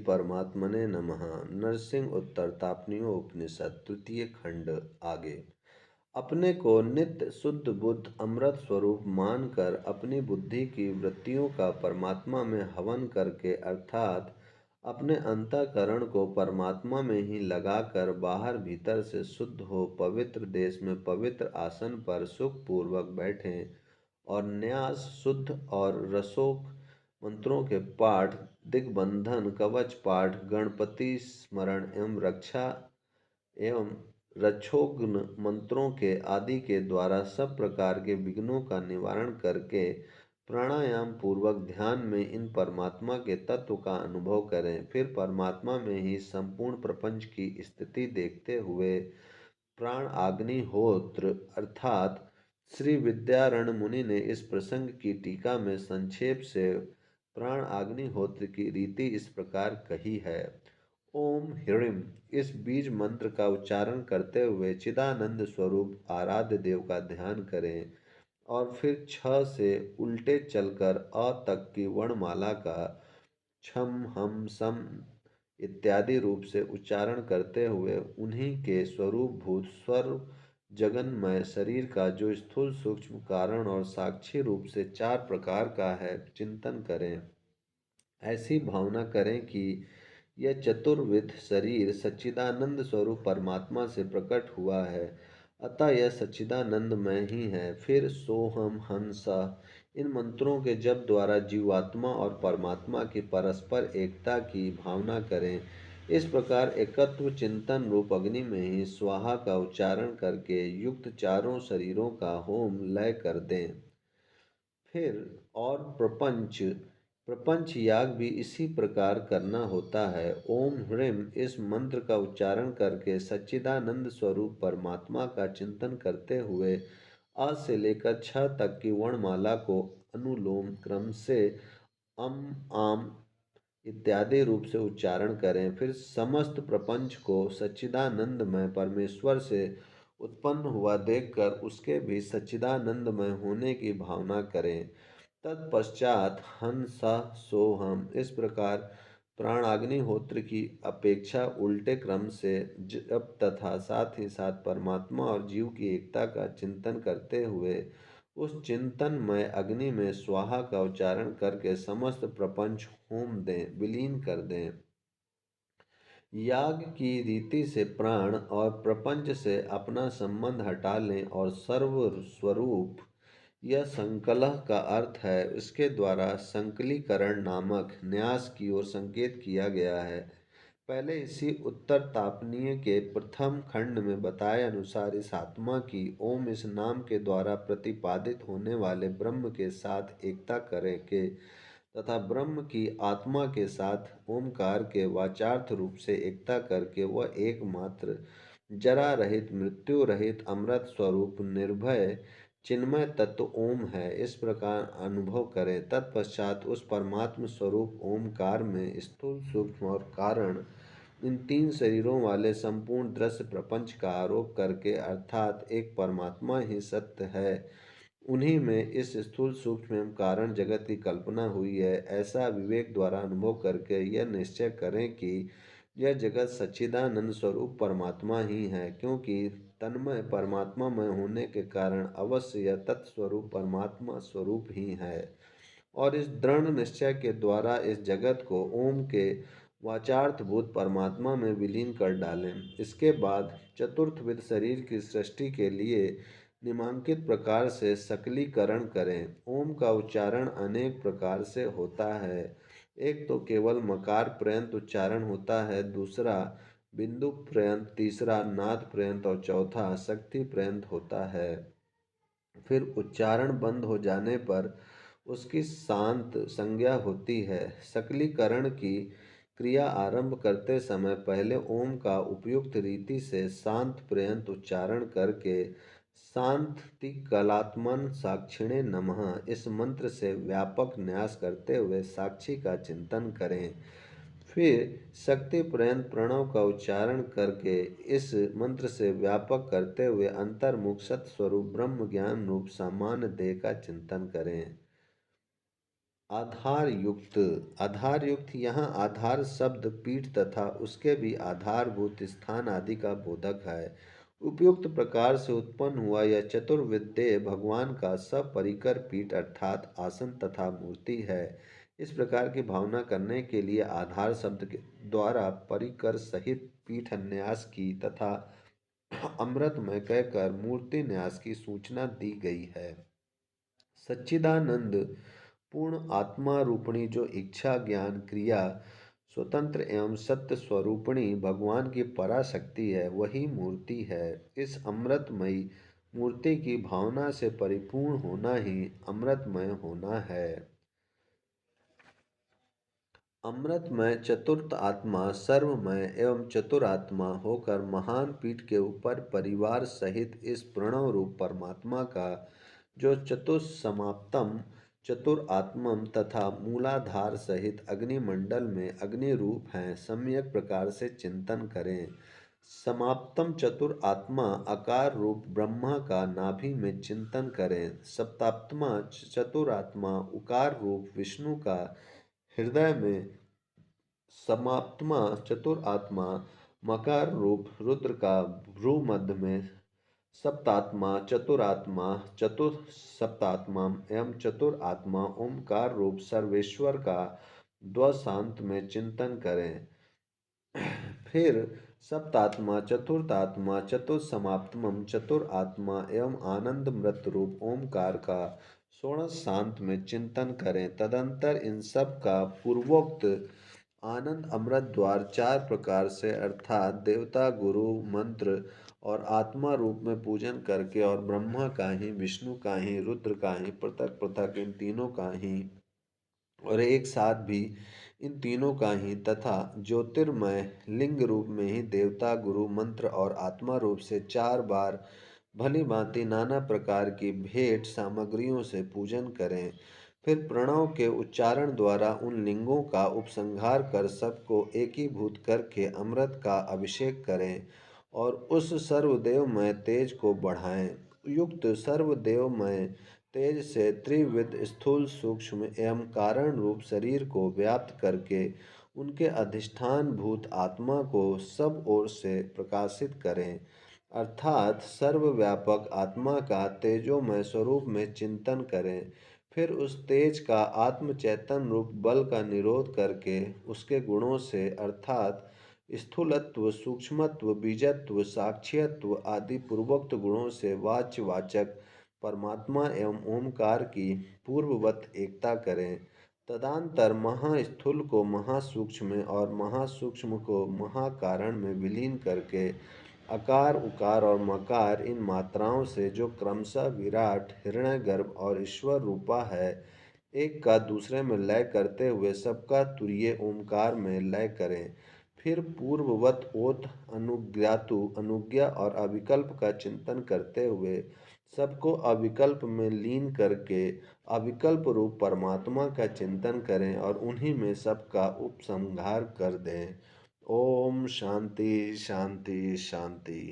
परमात्मने नमः। नरसिंह उत्तर तापनीयोपनिषद तृतीय खंड आगे। अपने को नित्य शुद्ध बुद्ध अमृत स्वरूप मानकर अपनी बुद्धि की वृत्तियों का परमात्मा में हवन करके अर्थात अपने अंतःकरण को परमात्मा में ही लगाकर बाहर भीतर से शुद्ध हो पवित्र देश में पवित्र आसन पर सुखपूर्वक बैठें और न्यास शुद्ध और रसोक मंत्रों के पाठ, दिग्बंधन, कवच पाठ, गणपति स्मरण एवं रक्षा एवं रक्षोघ्न मंत्रों के आदि के द्वारा सब प्रकार के विघ्नों का निवारण करके प्राणायाम पूर्वक ध्यान में इन परमात्मा के तत्व का अनुभव करें। फिर परमात्मा में ही संपूर्ण प्रपंच की स्थिति देखते हुए प्राण अग्निहोत्र अर्थात श्री विद्यारण मुनि ने इस प्रसंग की टीका में संक्षेप से प्राण अग्निहोत्र की रीति इस प्रकार कही है। ओम ह्रीं इस बीज मंत्र का उच्चारण करते हुए चिदानंद स्वरूप आराध्य देव का ध्यान करें और फिर छ से उल्टे चलकर अ तक की वर्णमाला का छम हम सम इत्यादि रूप से उच्चारण करते हुए उन्हीं के स्वरूप भूत स्वर जगन्मय शरीर का जो स्थूल सूक्ष्म कारण और साक्षी रूप से चार प्रकार का है चिंतन करें। ऐसी भावना करें कि यह चतुर्विध शरीर सच्चिदानंद स्वरूप परमात्मा से प्रकट हुआ है, अतः यह सच्चिदानंदमय ही है। फिर सोहम हंसा इन मंत्रों के जप द्वारा जीवात्मा और परमात्मा की परस्पर एकता की भावना करें। इस प्रकार एकत्व चिंतन रूप अग्नि में ही स्वाहा का उच्चारण करके युक्त चारों शरीरों का होम लय कर दें। फिर और प्रपंच प्रपंच याग भी इसी प्रकार करना होता है। ओम ह्रीं इस मंत्र का उच्चारण करके सच्चिदानंद स्वरूप परमात्मा का चिंतन करते हुए अ से लेकर छ तक की वर्णमाला को अनुलोम क्रम से अम आम इत्यादि रूप से उच्चारण करें। फिर समस्त प्रपंच को सच्चिदानंदमय परमेश्वर से उत्पन्न हुआ देखकर उसके भी सच्चिदानंदमय होने की भावना करें। तत्पश्चात हंस सोहम इस प्रकार प्राणाग्निहोत्र की अपेक्षा उल्टे क्रम से जप तथा साथ ही साथ परमात्मा और जीव की एकता का चिंतन करते हुए उस चिंतनमय अग्नि में स्वाहा का उच्चारण करके समस्त प्रपंच होम दें विलीन कर दें। याग की रीति से प्राण और प्रपंच से अपना संबंध हटा लें और सर्व स्वरूप यह संकलह का अर्थ है। इसके द्वारा संकलीकरण नामक न्यास की ओर संकेत किया गया है। पहले इसी उत्तर तापनीय के प्रथम खंड में बताए अनुसार इस आत्मा की ओम इस नाम के द्वारा प्रतिपादित होने वाले ब्रह्म के साथ एकता करे के तथा ब्रह्म की आत्मा के साथ ओमकार के वाचार्थ रूप से एकता करके वह एकमात्र जरा रहित मृत्यु रहित अमृत स्वरूप निर्भय चिन्मय तत्व ओम है, इस प्रकार अनुभव करें। तत्पश्चात उस परमात्म स्वरूप ओमकार में स्थूल सूक्ष्म और कारण इन तीन शरीरों वाले संपूर्ण दृश्य प्रपंच का आरोप करके अर्थात एक परमात्मा ही सत्य है, उन्हीं में इस स्थूल सूक्ष्म एवं कारण जगत की कल्पना हुई है, ऐसा विवेक द्वारा अनुभव करके यह निश्चय करें कि यह जगत सच्चिदानंद स्वरूप परमात्मा ही है, क्योंकि तन्मय परमात्मामय होने के कारण अवश्य यह तत्स्वरूप परमात्मा स्वरूप ही है। और इस दृढ़ निश्चय के द्वारा इस जगत को ओम के वाचार्थभूत परमात्मा में विलीन कर डालें। इसके बाद चतुर्थविध शरीर की सृष्टि के लिए निम्नांकित प्रकार से सकलीकरण करें। ओम का उच्चारण अनेक प्रकार से होता है। एक तो केवल मकार पर्यंत उच्चारण होता है, दूसरा बिंदु पर्यंत, तीसरा नाद पर्यंत और चौथा शक्ति पर्यंत होता है। फिर उच्चारण बंद हो जाने पर उसकी शांत संज्ञा होती है। सकलीकरण की क्रिया आरंभ करते समय पहले ओम का उपयुक्त रीति से शांत पर्यंत उच्चारण करके शांति कलात्मन साक्षिणे नमः इस मंत्र से व्यापक न्यास करते हुए साक्षी का चिंतन करें। फिर शक्ति पर्यंत प्रणव का उच्चारण करके इस मंत्र से व्यापक करते हुए अंतर्मुख सत्स्वरूप ब्रह्म ज्ञान रूप सामान्य देह का चिंतन करें। आधार युक्त। आधार युक्त यहाँ आधार शब्द पीठ तथा उसके भी आधारभूत स्थान आदि का बोधक है। उपयुक्त प्रकार से उत्पन्न हुआ यह चतुर्विद्य भगवान का सपरिकर पीठ अर्थात आसन तथा मूर्ति है। इस प्रकार की भावना करने के लिए आधार शब्द के द्वारा परिकर सहित पीठ न्यास की तथा अमृतमय कहकर मूर्ति न्यास की सूचना दी गई है। सच्चिदानंद पूर्ण आत्मा रूपिणी जो इच्छा ज्ञान क्रिया स्वतंत्र एवं सत्य स्वरूपिणी भगवान की पराशक्ति है, वही मूर्ति है। इस अमृतमयी मूर्ति की भावना से परिपूर्ण होना ही अमृतमय होना है। अमृतमय चतुर्थ आत्मा सर्वमय एवं चतुरात्मा होकर महान पीठ के ऊपर परिवार सहित इस प्रणव रूप परमात्मा का जो चतुस्समाप्तम चतुरात्मम तथा मूलाधार सहित अग्निमंडल में अग्नि रूप हैं, सम्यक प्रकार से चिंतन करें। समाप्तम चतुरात्मा आकार रूप ब्रह्मा का नाभि में चिंतन करें। सप्तात्मा चतुरात्मा उकार रूप विष्णु का हृदय में, समात्मा चतुरात्मा मकार रूप रुद्र का भ्रू मध्य में, सप्तात्मा चतुरात्मा चतुसप्तात्मा एवं चतुरात्मा ओमकार रूप सर्वेश्वर का द्वसांत में चिंतन करें। फिर सप्तात्मा चतुर्थात्मा चतुस्समाप्तमम चतुरात्मा एवं आनंद मृत रूप ओमकार का षोडश शांत में चिंतन करें। तदंतर इन सब का पूर्वोक्त आनंद अमृत द्वार चार प्रकार से अर्थात देवता गुरु मंत्र और आत्मा रूप में पूजन करके और ब्रह्मा का ही विष्णु का ही रुद्र का ही पृथक पृथक इन तीनों का ही और एक साथ भी इन तीनों का ही तथा ज्योतिर्मय लिंग रूप में ही देवता गुरु मंत्र और आत्मा रूप से चार बार भली भांति नाना प्रकार की भेंट सामग्रियों से पूजन करें। फिर प्रणव के उच्चारण द्वारा उन लिंगों का उपसंहार कर सबको एकीभूत करके अमृत का अभिषेक करें और उस सर्वदेवमय तेज को बढ़ाएं। युक्त सर्वदेवमय तेज से त्रिविध स्थूल सूक्ष्म एवं कारण रूप शरीर को व्याप्त करके उनके अधिष्ठान भूत आत्मा को सब ओर से प्रकाशित करें, अर्थात सर्वव्यापक आत्मा का तेजोमय स्वरूप में चिंतन करें। फिर उस तेज का आत्म चैतन्य रूप बल का निरोध करके उसके गुणों से अर्थात स्थूलत्व सूक्ष्मत्व बीजत्व साक्ष्यत्व आदि पूर्वोक्त गुणों से वाच्यवाचक परमात्मा एवं ओमकार की पूर्ववत एकता करें। तदंतर महास्थूल को महासूक्ष्म में और महासूक्ष्म को महाकारण में विलीन करके अकार उकार और मकार इन मात्राओं से जो क्रमशः विराट हिरण्यगर्भ और ईश्वर रूपा है, एक का दूसरे में लय करते हुए सबका तुरीय ओमकार में लय करें। फिर पूर्ववत ओत अनुज्ञातु अनुज्ञा और अविकल्प का चिंतन करते हुए सबको अविकल्प में लीन करके अविकल्प रूप परमात्मा का चिंतन करें और उन्हीं में सबका उपसंहार कर दें। ओम शांति शांति शांति।